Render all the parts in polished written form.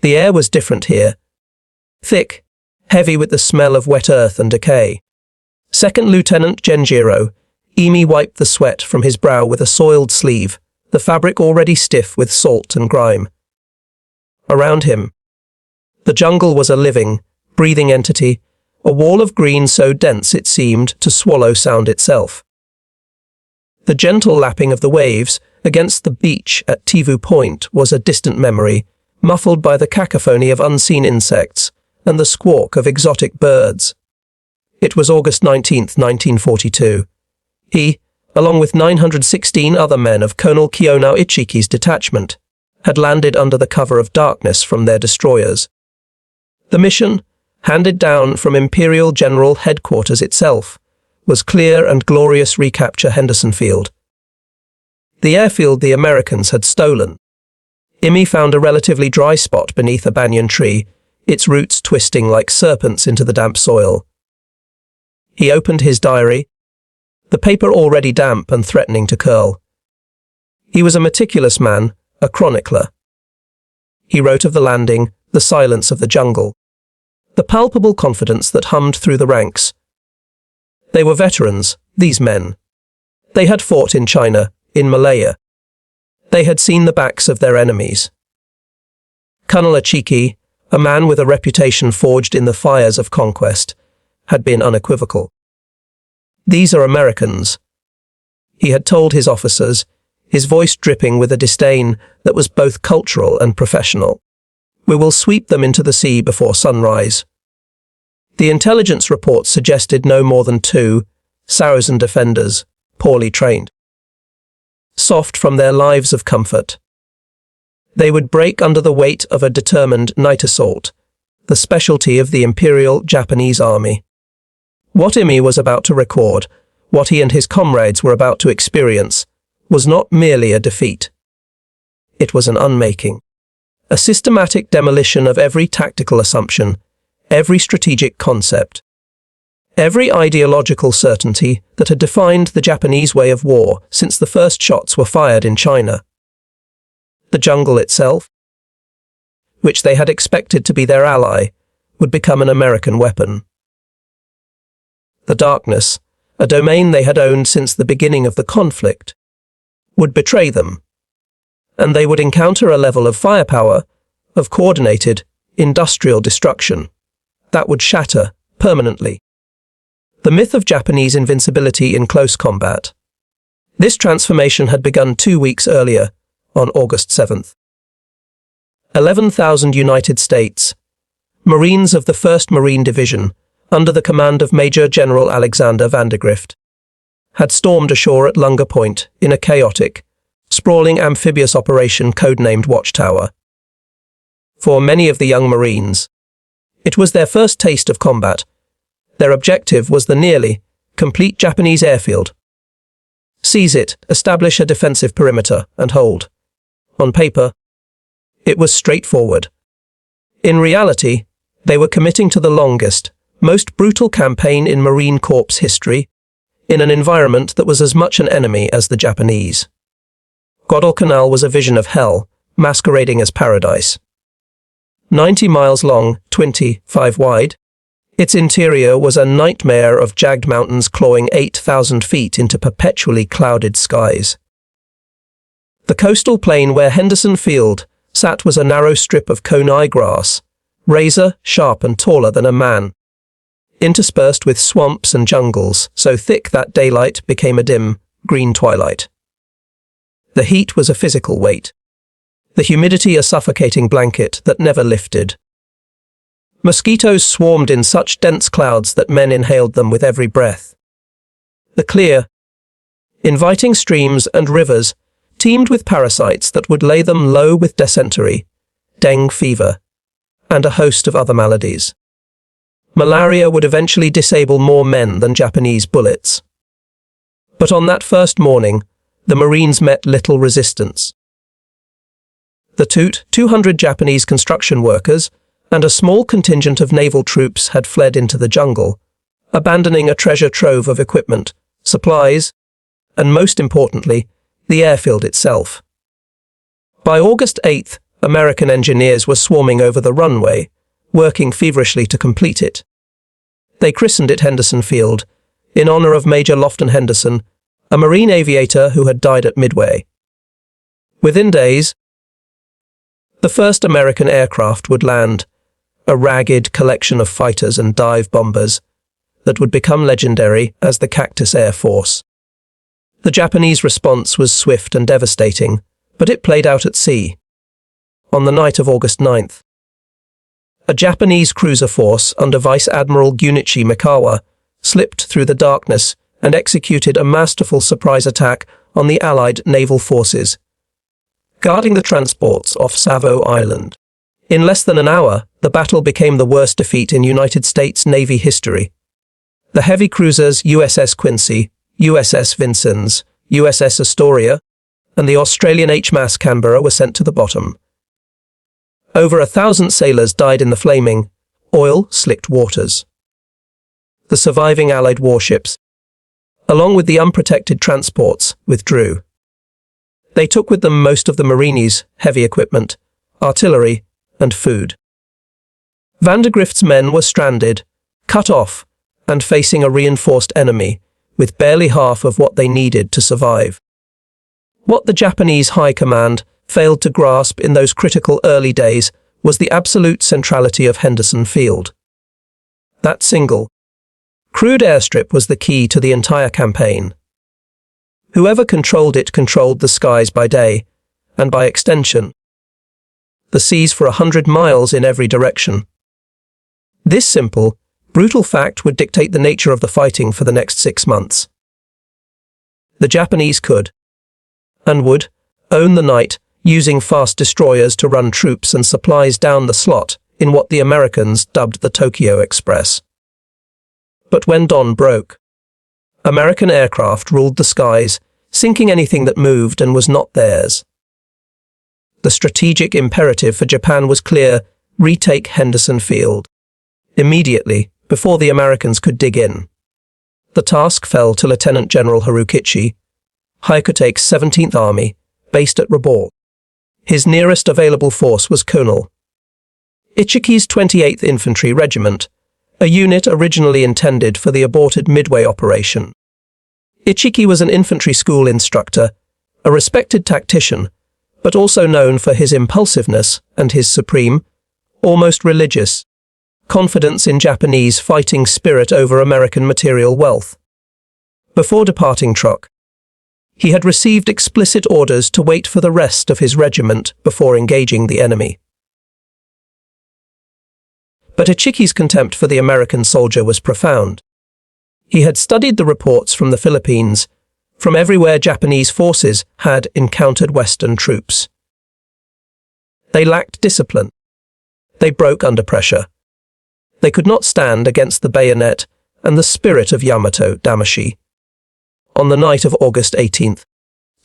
The air was different here. Thick, heavy with the smell of wet earth and decay. Second Lieutenant Genjiro, Emi wiped the sweat from his brow with a soiled sleeve, the fabric already stiff with salt and grime. Around him, the jungle was a living, breathing entity, a wall of green so dense it seemed to swallow sound itself. The gentle lapping of the waves against the beach at Tivu Point was a distant memory, muffled by the cacophony of unseen insects and the squawk of exotic birds. It was August 19, 1942. He, along with 916 other men of Colonel Kiyonao Ichiki's detachment, had landed under the cover of darkness from their destroyers. The mission, handed down from Imperial General Headquarters itself, was clear and glorious: recapture Henderson Field. The airfield the Americans had stolen. Imi found a relatively dry spot beneath a banyan tree, its roots twisting like serpents into the damp soil. He opened his diary, the paper already damp and threatening to curl. He was a meticulous man, a chronicler. He wrote of the landing, the silence of the jungle, the palpable confidence that hummed through the ranks. They were veterans, these men. They had fought in China, in Malaya. They had seen the backs of their enemies. Colonel Ichiki, a man with a reputation forged in the fires of conquest, had been unequivocal. These are Americans. He had told his officers, his voice dripping with a disdain that was both cultural and professional. We will sweep them into the sea before sunrise. The intelligence reports suggested no more than 2 Saracen defenders, poorly trained. Soft from their lives of comfort. They would break under the weight of a determined night assault, the specialty of the Imperial Japanese Army. What Imi was about to record, what he and his comrades were about to experience, was not merely a defeat. It was an unmaking. A systematic demolition of every tactical assumption, every strategic concept, every ideological certainty that had defined the Japanese way of war since the first shots were fired in China. The jungle itself, which they had expected to be their ally, would become an American weapon. The darkness, a domain they had owned since the beginning of the conflict, would betray them, and they would encounter a level of firepower, of coordinated, industrial destruction, that would shatter permanently the myth of Japanese invincibility in close combat. This transformation had begun 2 weeks earlier, on August 7th. 11,000 United States Marines of the 1st Marine Division, under the command of Major General Alexander Vandergrift, had stormed ashore at Lunga Point in a chaotic, sprawling amphibious operation codenamed Watchtower. For many of the young Marines, it was their first taste of combat. Their objective was the nearly complete Japanese airfield. Seize it, establish a defensive perimeter, and hold. On paper, it was straightforward. In reality, they were committing to the longest, most brutal campaign in Marine Corps history, in an environment that was as much an enemy as the Japanese. Guadalcanal was a vision of hell, masquerading as paradise. 90 miles long, 25 wide, its interior was a nightmare of jagged mountains clawing 8,000 feet into perpetually clouded skies. The coastal plain where Henderson Field sat was a narrow strip of konai grass, razor sharp and taller than a man, interspersed with swamps and jungles so thick that daylight became a dim, green twilight. The heat was a physical weight, the humidity a suffocating blanket that never lifted. Mosquitoes swarmed in such dense clouds that men inhaled them with every breath. The clear, inviting streams and rivers teemed with parasites that would lay them low with dysentery, dengue fever, and a host of other maladies. Malaria would eventually disable more men than Japanese bullets. But on that first morning, the Marines met little resistance. The 200 Japanese construction workers and a small contingent of naval troops had fled into the jungle, abandoning a treasure trove of equipment, supplies, and most importantly, the airfield itself. By August 8th, American engineers were swarming over the runway, working feverishly to complete it. They christened it Henderson Field, in honor of Major Lofton Henderson, a Marine aviator who had died at Midway. Within days, the first American aircraft would land, a ragged collection of fighters and dive bombers that would become legendary as the Cactus Air Force. The Japanese response was swift and devastating, but it played out at sea. On the night of August 9th, a Japanese cruiser force under Vice Admiral Gunichi Mikawa slipped through the darkness and executed a masterful surprise attack on the Allied naval forces, guarding the transports off Savo Island. In less than an hour, the battle became the worst defeat in United States Navy history. The heavy cruisers USS Quincy, USS Vincennes, USS Astoria, and the Australian HMAS Canberra were sent to the bottom. Over 1,000 sailors died in the flaming, oil-slicked waters. The surviving Allied warships, along with the unprotected transports, withdrew. They took with them most of the Marines' heavy equipment, artillery, and food. Vandergrift's men were stranded, cut off, and facing a reinforced enemy, with barely half of what they needed to survive. What the Japanese High Command failed to grasp in those critical early days was the absolute centrality of Henderson Field. That single, crude airstrip was the key to the entire campaign. Whoever controlled it controlled the skies by day, and by extension, the seas for 100 miles in every direction. This simple, brutal fact would dictate the nature of the fighting for the next 6 months. The Japanese could, and would, own the night, using fast destroyers to run troops and supplies down the slot in what the Americans dubbed the Tokyo Express. But when dawn broke, American aircraft ruled the skies, sinking anything that moved and was not theirs. The strategic imperative for Japan was clear: retake Henderson Field immediately, before the Americans could dig in. The task fell to Lieutenant General Harukichi, Hyakutake's 17th Army, based at Rabaul. His nearest available force was Colonel Ichiki's 28th Infantry Regiment, a unit originally intended for the aborted Midway operation. Ichiki was an infantry school instructor, a respected tactician, but also known for his impulsiveness and his supreme, almost religious, confidence in Japanese fighting spirit over American material wealth. Before departing Truk, he had received explicit orders to wait for the rest of his regiment before engaging the enemy. But Ichiki's contempt for the American soldier was profound. He had studied the reports from the Philippines, from everywhere Japanese forces had encountered Western troops. They lacked discipline. They broke under pressure. They could not stand against the bayonet and the spirit of Yamato Damashi. On the night of August 18th,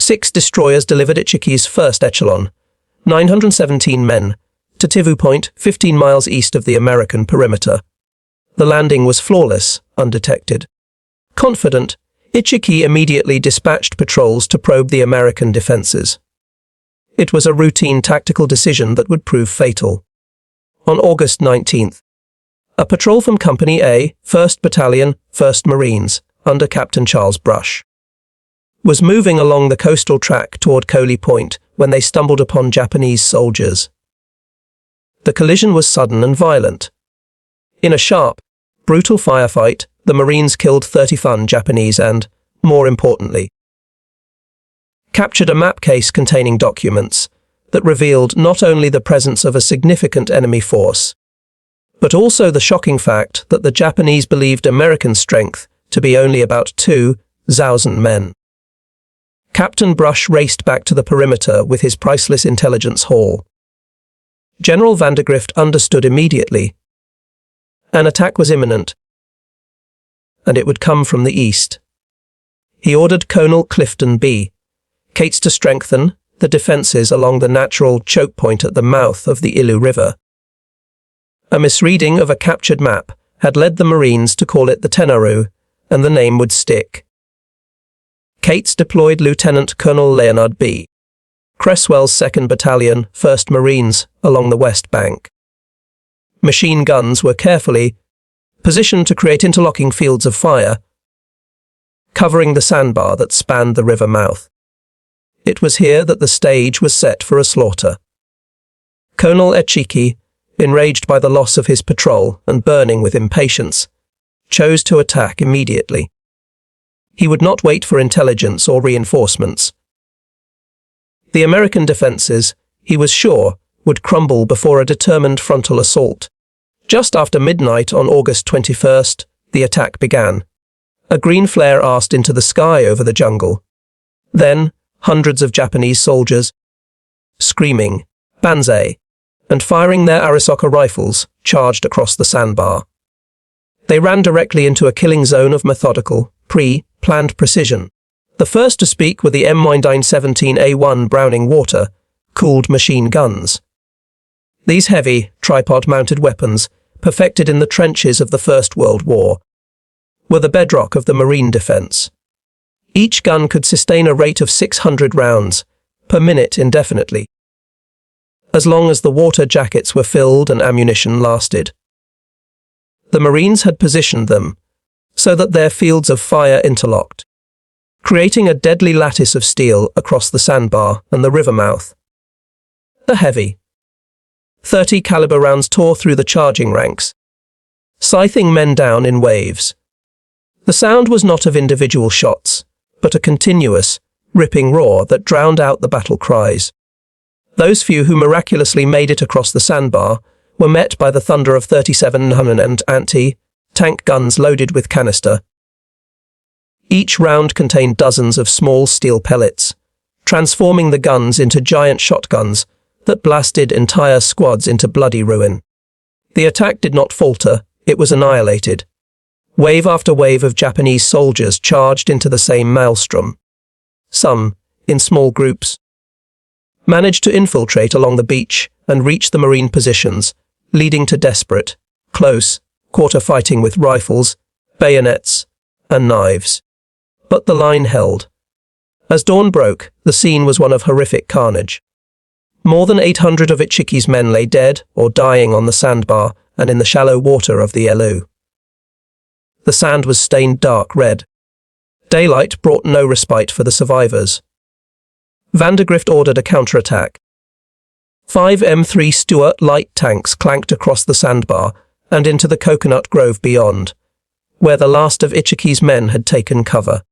6 destroyers delivered Ichiki's first echelon, 917 men, to Tivu Point, 15 miles east of the American perimeter. The landing was flawless, undetected. Confident, Ichiki immediately dispatched patrols to probe the American defenses. It was a routine tactical decision that would prove fatal. On August 19th, a patrol from Company A, 1st Battalion, 1st Marines, under Captain Charles Brush, was moving along the coastal track toward Coley Point when they stumbled upon Japanese soldiers. The collision was sudden and violent. In a sharp, brutal firefight, the Marines killed 31 Japanese and, more importantly, captured a map case containing documents that revealed not only the presence of a significant enemy force, but also the shocking fact that the Japanese believed American strength to be only about 2,000 men. Captain Brush raced back to the perimeter with his priceless intelligence haul. General Vandergrift understood immediately. An attack was imminent, and it would come from the east. He ordered Colonel Clifton B. Cates to strengthen the defences along the natural choke point at the mouth of the Ilu River. A misreading of a captured map had led the Marines to call it the Tenaru, and the name would stick. Cates deployed Lieutenant Colonel Leonard B. Cresswell's 2nd Battalion, 1st Marines, along the west bank. Machine guns were carefully positioned to create interlocking fields of fire, covering the sandbar that spanned the river mouth. It was here that the stage was set for a slaughter. Colonel Echiki, enraged by the loss of his patrol and burning with impatience, chose to attack immediately. He would not wait for intelligence or reinforcements. The American defences, he was sure, would crumble before a determined frontal assault. Just after midnight on August 21st, the attack began. A green flare arced into the sky over the jungle. Then, hundreds of Japanese soldiers, screaming, "Banzai!" and firing their Arisaka rifles, charged across the sandbar. They ran directly into a killing zone of methodical, pre-planned precision. The first to speak were the M1917A1 Browning water-cooled machine guns. These heavy, tripod-mounted weapons, perfected in the trenches of the First World War, were the bedrock of the Marine defence. Each gun could sustain a rate of 600 rounds per minute indefinitely, as long as the water jackets were filled and ammunition lasted. The Marines had positioned them so that their fields of fire interlocked, creating a deadly lattice of steel across the sandbar and the river mouth. The heavy .30 caliber rounds tore through the charging ranks, scything men down in waves. The sound was not of individual shots, but a continuous, ripping roar that drowned out the battle cries. Those few who miraculously made it across the sandbar were met by the thunder of 37mm and anti-tank guns loaded with canister. Each round contained dozens of small steel pellets, transforming the guns into giant shotguns that blasted entire squads into bloody ruin. The attack did not falter, it was annihilated. Wave after wave of Japanese soldiers charged into the same maelstrom. Some, in small groups, managed to infiltrate along the beach and reach the Marine positions, leading to desperate, close, quarter fighting with rifles, bayonets, and knives. But the line held. As dawn broke, the scene was one of horrific carnage. More than 800 of Ichiki's men lay dead or dying on the sandbar and in the shallow water of the Elu. The sand was stained dark red. Daylight brought no respite for the survivors. Vandergrift ordered a counterattack. 5 M3 Stuart light tanks clanked across the sandbar and into the coconut grove beyond, where the last of Ichiki's men had taken cover.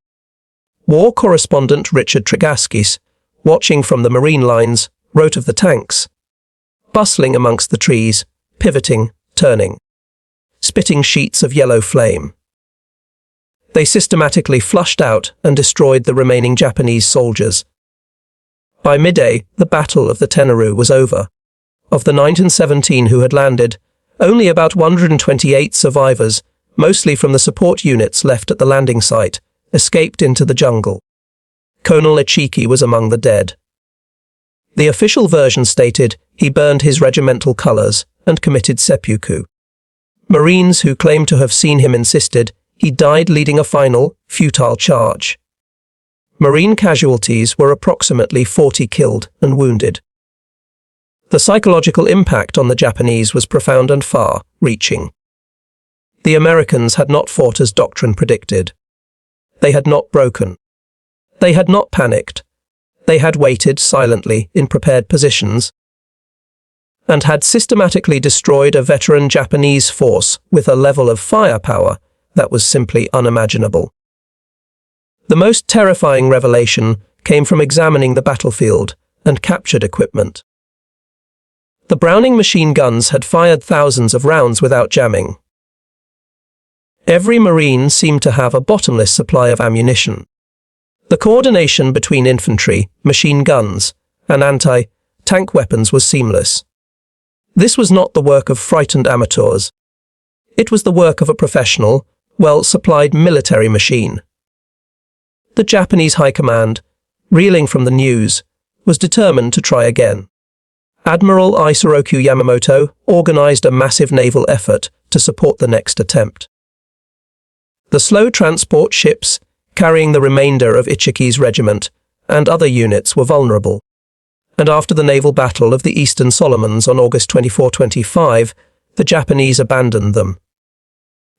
War correspondent Richard Tregaskis, watching from the Marine lines, wrote of the tanks, bustling amongst the trees, pivoting, turning, spitting sheets of yellow flame. They systematically flushed out and destroyed the remaining Japanese soldiers. By midday, the Battle of the Tenaru was over. Of the 917 who had landed, only about 128 survivors, mostly from the support units left at the landing site, escaped into the jungle. Colonel Ichiki was among the dead. The official version stated he burned his regimental colours and committed seppuku. Marines who claimed to have seen him insisted he died leading a final, futile charge. Marine casualties were approximately 40 killed and wounded. The psychological impact on the Japanese was profound and far-reaching. The Americans had not fought as doctrine predicted. They had not broken. They had not panicked. They had waited silently in prepared positions and had systematically destroyed a veteran Japanese force with a level of firepower that was simply unimaginable. The most terrifying revelation came from examining the battlefield and captured equipment. The Browning machine guns had fired thousands of rounds without jamming. Every Marine seemed to have a bottomless supply of ammunition. The coordination between infantry, machine guns, and anti-tank weapons was seamless. This was not the work of frightened amateurs. It was the work of a professional, well-supplied military machine. The Japanese High Command, reeling from the news, was determined to try again. Admiral Isoroku Yamamoto organized a massive naval effort to support the next attempt. The slow transport ships, carrying the remainder of Ichiki's regiment, and other units were vulnerable. and after the naval battle of the Eastern Solomons on August 24-25, the Japanese abandoned them.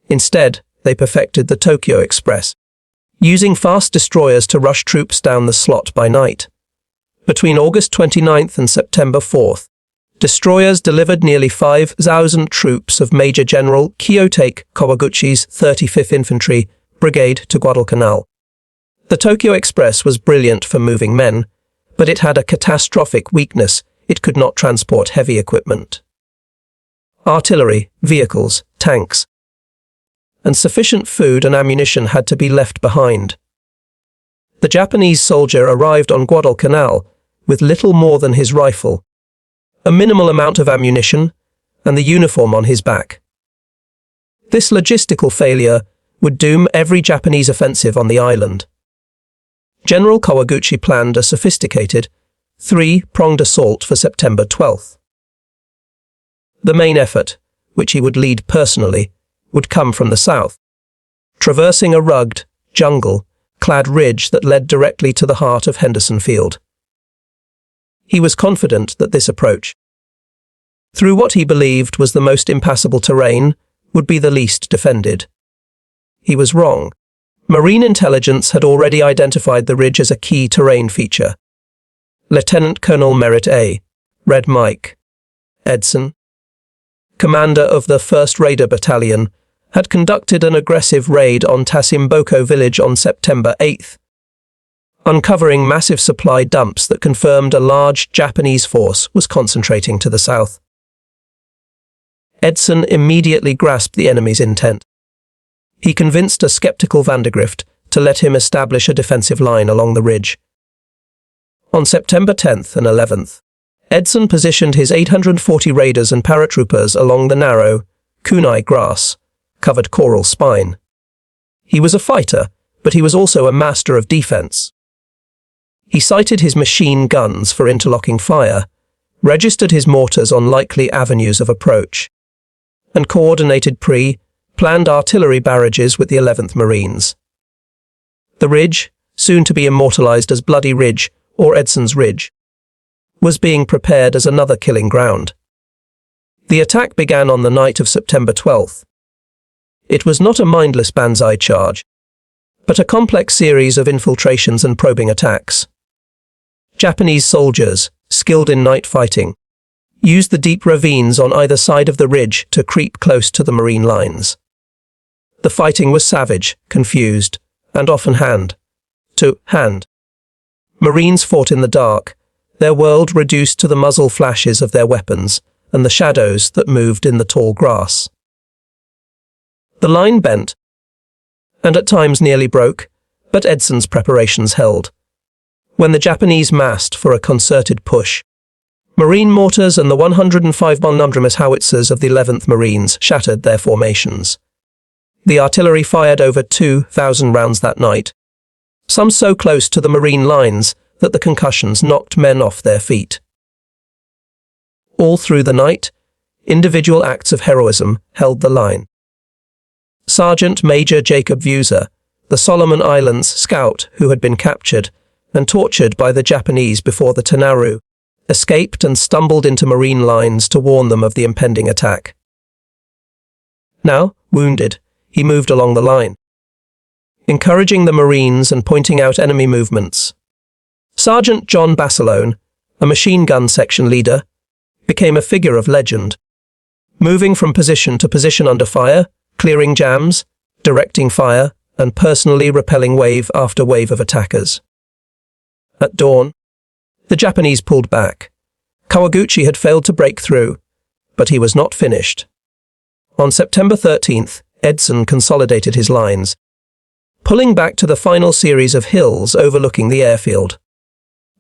Instead, they perfected the Tokyo Express, using fast destroyers to rush troops down the slot by night. Between August 29th and September 4th, destroyers delivered nearly 5,000 troops of Major General Kiyotake Kawaguchi's 35th Infantry Brigade to Guadalcanal. The Tokyo Express was brilliant for moving men, but it had a catastrophic weakness: it could not transport heavy equipment. Artillery, vehicles, tanks, and sufficient food and ammunition had to be left behind. The Japanese soldier arrived on Guadalcanal with little more than his rifle, a minimal amount of ammunition, and the uniform on his back. This logistical failure would doom every Japanese offensive on the island. General Kawaguchi planned a sophisticated, three-pronged assault for September 12th. The main effort, which he would lead personally, would come from the south, traversing a rugged, jungle-clad ridge that led directly to the heart of Henderson Field. He was confident that this approach, through what he believed was the most impassable terrain, would be the least defended. He was wrong. Marine intelligence had already identified the ridge as a key terrain feature. Lieutenant Colonel Merritt A. Red Mike Edson, commander of the 1st Raider Battalion, had conducted an aggressive raid on Tasimboko village on September 8th, uncovering massive supply dumps that confirmed a large Japanese force was concentrating to the south. Edson immediately grasped the enemy's intent. He convinced a skeptical Vandegrift to let him establish a defensive line along the ridge. On September 10th and 11th, Edson positioned his 840 raiders and paratroopers along the narrow, kunai grass-covered coral spine. He was a fighter, but he was also a master of defense. He sighted his machine guns for interlocking fire, registered his mortars on likely avenues of approach, and coordinated planned artillery barrages with the 11th Marines. The ridge, soon to be immortalized as Bloody Ridge or Edson's Ridge, was being prepared as another killing ground. The attack began on the night of September 12th. It was not a mindless banzai charge, but a complex series of infiltrations and probing attacks. Japanese soldiers, skilled in night fighting, used the deep ravines on either side of the ridge to creep close to the Marine lines. The fighting was savage, confused, and often hand-to-hand. Marines fought in the dark, their world reduced to the muzzle flashes of their weapons and the shadows that moved in the tall grass. The line bent, and at times nearly broke, but Edson's preparations held. When the Japanese massed for a concerted push, Marine mortars and the 105 mm howitzers of the 11th Marines shattered their formations. The artillery fired over 2,000 rounds that night, some so close to the Marine lines that the concussions knocked men off their feet. All through the night, individual acts of heroism held the line. Sergeant Major Jacob Vuser, the Solomon Islands scout who had been captured and tortured by the Japanese before the Tanaru, escaped and stumbled into Marine lines to warn them of the impending attack. Now, wounded, he moved along the line, encouraging the Marines and pointing out enemy movements. Sergeant John Basilone, a machine gun section leader, became a figure of legend, moving from position to position under fire, clearing jams, directing fire, and personally repelling wave after wave of attackers. At dawn, the Japanese pulled back. Kawaguchi had failed to break through, but he was not finished. On September 13th, Edson consolidated his lines, pulling back to the final series of hills overlooking the airfield.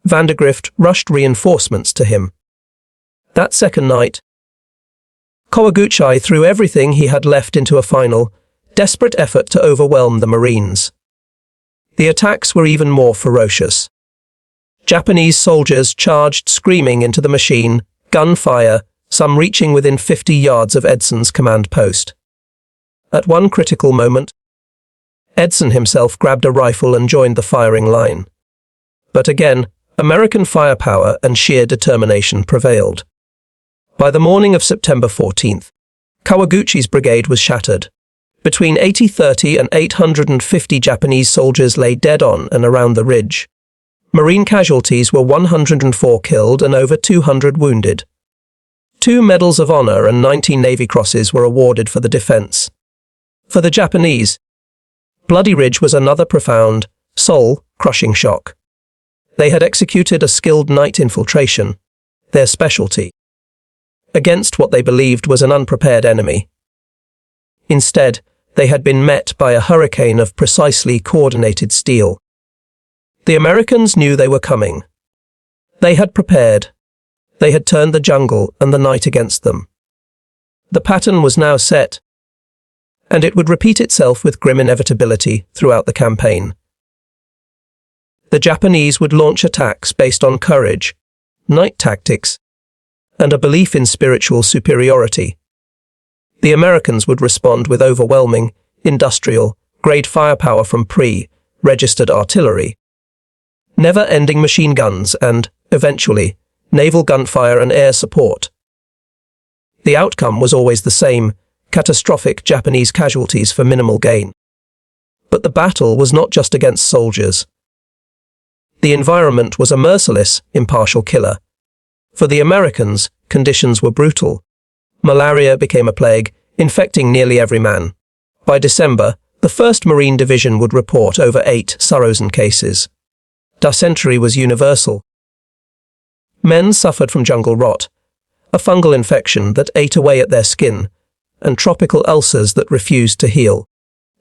Vandegrift rushed reinforcements to him. That second night, Kawaguchi threw everything he had left into a final, desperate effort to overwhelm the Marines. The attacks were even more ferocious. Japanese soldiers charged screaming into the machine, gunfire, some reaching within 50 yards of Edson's command post. At one critical moment, Edson himself grabbed a rifle and joined the firing line. But again, American firepower and sheer determination prevailed. By the morning of September 14th, Kawaguchi's brigade was shattered. Between 80-30 and 850 Japanese soldiers lay dead on and around the ridge. Marine casualties were 104 killed and over 200 wounded. 2 Medals of Honor and 19 Navy Crosses were awarded for the defense. For the Japanese, Bloody Ridge was another profound, soul-crushing shock. They had executed a skilled night infiltration, their specialty, against what they believed was an unprepared enemy. Instead, they had been met by a hurricane of precisely coordinated steel. The Americans knew they were coming. They had prepared. They had turned the jungle and the night against them. The pattern was now set, and it would repeat itself with grim inevitability throughout the campaign. The Japanese would launch attacks based on courage, night tactics, and a belief in spiritual superiority. The Americans would respond with overwhelming, industrial-grade firepower from pre-registered artillery, never-ending machine guns and, eventually, naval gunfire and air support. The outcome was always the same: catastrophic Japanese casualties for minimal gain. But the battle was not just against soldiers. The environment was a merciless, impartial killer. For the Americans, conditions were brutal. Malaria became a plague, infecting nearly every man. By December, the 1st Marine Division would report over 8 Sarosan cases. Dysentery was universal. Men suffered from jungle rot, a fungal infection that ate away at their skin, and tropical ulcers that refused to heal.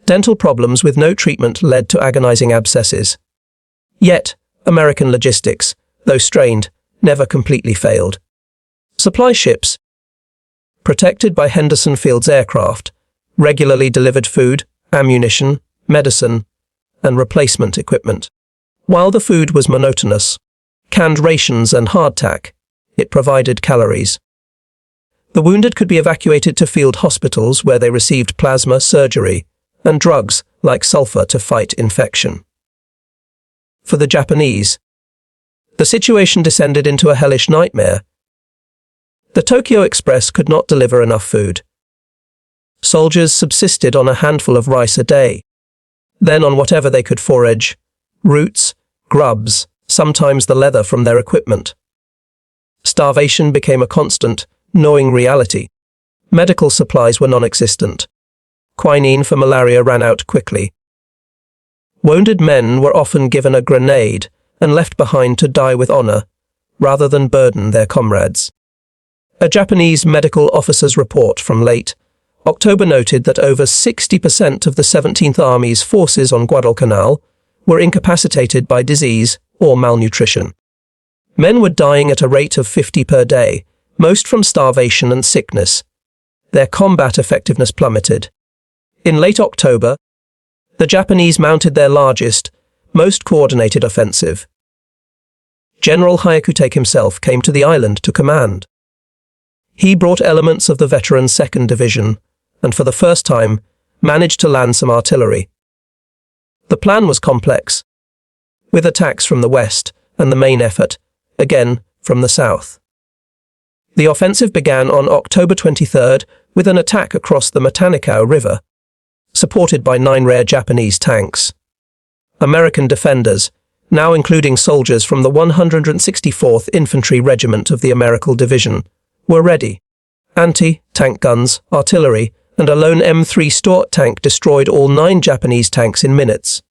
Dental problems with no treatment led to agonizing abscesses. Yet, American logistics, though strained, never completely failed. Supply ships, protected by Henderson Field's aircraft, regularly delivered food, ammunition, medicine, and replacement equipment. While the food was monotonous, canned rations and hardtack, it provided calories. The wounded could be evacuated to field hospitals where they received plasma surgery and drugs like sulfur to fight infection. For the Japanese, the situation descended into a hellish nightmare. The Tokyo Express could not deliver enough food. Soldiers subsisted on a handful of rice a day, then on whatever they could forage, roots, grubs, sometimes the leather from their equipment. Starvation became a constant, gnawing reality. Medical supplies were non-existent. Quinine for malaria ran out quickly. Wounded men were often given a grenade and left behind to die with honor, rather than burden their comrades. A Japanese medical officer's report from late October noted that over 60% of the 17th Army's forces on Guadalcanal were incapacitated by disease or malnutrition. Men were dying at a rate of 50 per day, most from starvation and sickness. Their combat effectiveness plummeted. In late October, the Japanese mounted their largest, most coordinated offensive. General Hyakutake himself came to the island to command. He brought elements of the veteran 2nd Division, and for the first time, managed to land some artillery. The plan was complex, with attacks from the west and the main effort, again, from the south. The offensive began on October 23rd with an attack across the Matanikau River, supported by 9 rare Japanese tanks. American defenders, now including soldiers from the 164th Infantry Regiment of the American Division, were ready. Anti-tank guns, artillery, and a lone M3 Stuart tank destroyed all 9 Japanese tanks in minutes.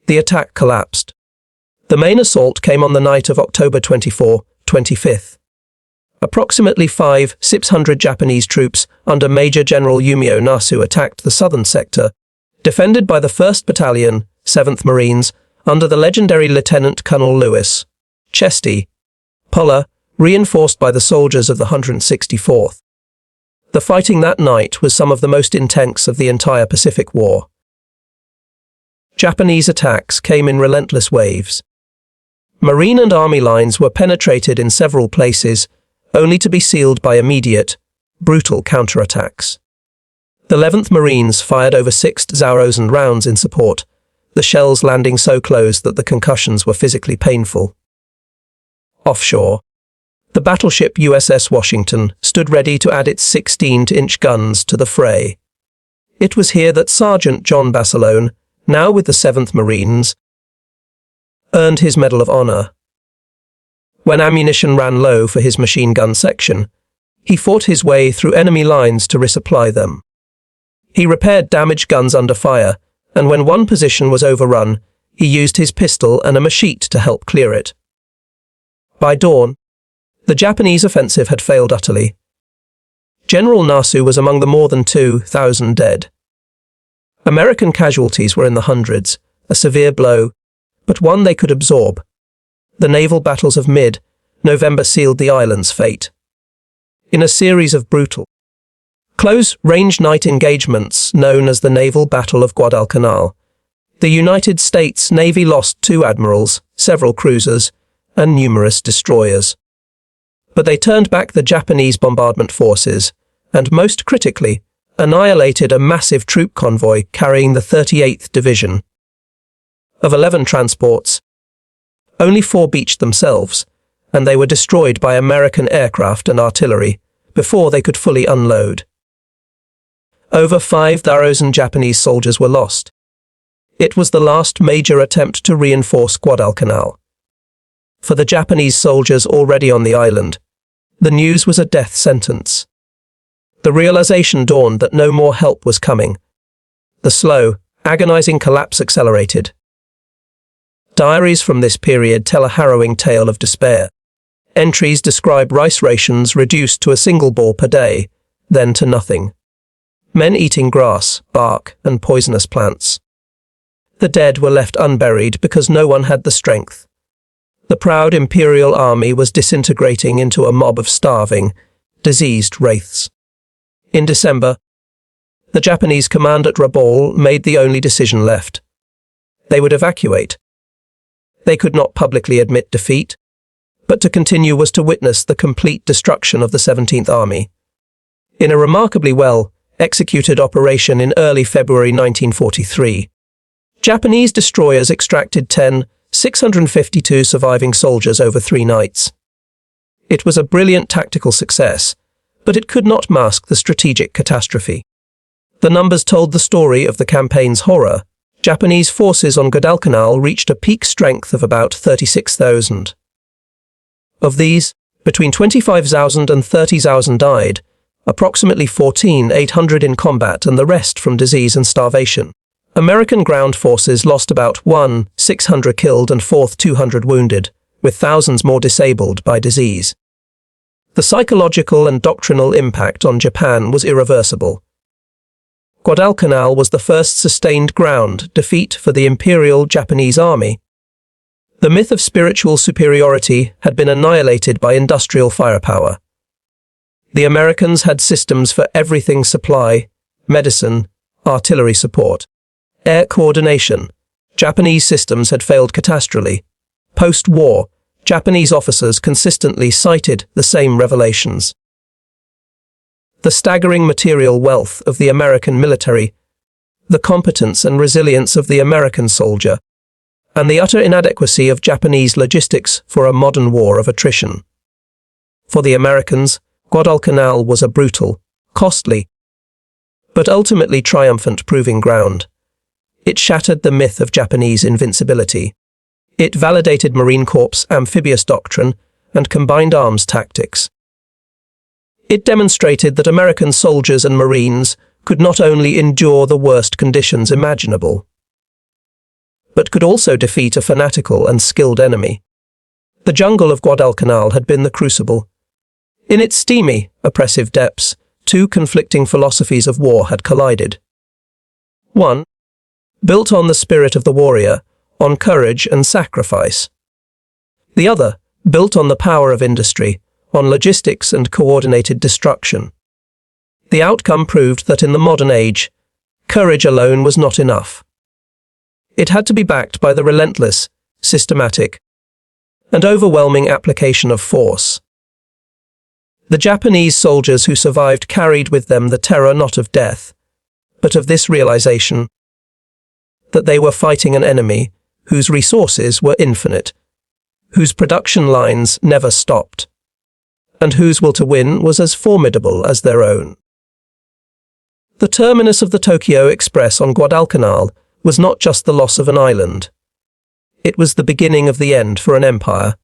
The attack collapsed. The main assault came on the night of October 25th. Approximately 600 Japanese troops under Major General Yumio Nasu attacked the southern sector, defended by the 1st Battalion, 7th Marines, under the legendary Lieutenant Colonel Lewis Chesty Puller, reinforced by the soldiers of the 164th. The fighting that night was some of the most intense of the entire Pacific War. Japanese attacks came in relentless waves. Marine and Army lines were penetrated in several places, only to be sealed by immediate, brutal counterattacks. The 11th Marines fired over 6 Sarosan rounds in support, the shells landing so close that the concussions were physically painful. Offshore, the battleship USS Washington stood ready to add its 16-inch guns to the fray. It was here that Sergeant John Basilone, now with the 7th Marines, earned his Medal of Honor. When ammunition ran low for his machine gun section, he fought his way through enemy lines to resupply them. He repaired damaged guns under fire, and when one position was overrun, he used his pistol and a machete to help clear it. By dawn, the Japanese offensive had failed utterly. General Nasu was among the more than 2,000 dead. American casualties were in the hundreds, a severe blow, but one they could absorb. The naval battles of mid-November sealed the island's fate. In a series of brutal, close-range night engagements known as the Naval Battle of Guadalcanal, the United States Navy lost 2 admirals, several cruisers, and numerous destroyers. But they turned back the Japanese bombardment forces, and most critically, annihilated a massive troop convoy carrying the 38th Division. Of 11 transports, only 4 beached themselves, and they were destroyed by American aircraft and artillery before they could fully unload. Over 5,000 Japanese soldiers were lost. It was the last major attempt to reinforce Guadalcanal. For the Japanese soldiers already on the island, the news was a death sentence. The realization dawned that no more help was coming. The slow, agonizing collapse accelerated. Diaries from this period tell a harrowing tale of despair. Entries describe rice rations reduced to a single ball per day, then to nothing. Men eating grass, bark, and poisonous plants. The dead were left unburied because no one had the strength. The proud imperial army was disintegrating into a mob of starving, diseased wraiths. In December, the Japanese command at Rabaul made the only decision left. They would evacuate. They could not publicly admit defeat, but to continue was to witness the complete destruction of the 17th Army. In a remarkably well-executed operation in early February 1943, Japanese destroyers extracted 652 surviving soldiers over 3 nights. It was a brilliant tactical success, but it could not mask the strategic catastrophe. The numbers told the story of the campaign's horror. Japanese forces on Guadalcanal reached a peak strength of about 36,000. Of these, between 25,000 and 30,000 died, approximately 14,800 in combat and the rest from disease and starvation. American ground forces lost about 1,600 killed and 4,200 wounded, with thousands more disabled by disease. The psychological and doctrinal impact on Japan was irreversible. Guadalcanal was the first sustained ground defeat for the Imperial Japanese Army. The myth of spiritual superiority had been annihilated by industrial firepower. The Americans had systems for everything: supply, medicine, artillery support, air coordination. Japanese systems had failed catastrophically. Post-war, Japanese officers consistently cited the same revelations. The staggering material wealth of the American military, the competence and resilience of the American soldier, and the utter inadequacy of Japanese logistics for a modern war of attrition. For the Americans, Guadalcanal was a brutal, costly, but ultimately triumphant proving ground. It shattered the myth of Japanese invincibility. It validated Marine Corps' amphibious doctrine and combined arms tactics. It demonstrated that American soldiers and Marines could not only endure the worst conditions imaginable, but could also defeat a fanatical and skilled enemy. The jungle of Guadalcanal had been the crucible. In its steamy, oppressive depths, 2 conflicting philosophies of war had collided. One, built on the spirit of the warrior, on courage and sacrifice. The other, built on the power of industry, on logistics and coordinated destruction. The outcome proved that in the modern age, courage alone was not enough. It had to be backed by the relentless, systematic, and overwhelming application of force. The Japanese soldiers who survived carried with them the terror not of death, but of this realization that they were fighting an enemy whose resources were infinite, whose production lines never stopped, and whose will to win was as formidable as their own. The terminus of the Tokyo Express on Guadalcanal was not just the loss of an island. It was the beginning of the end for an empire.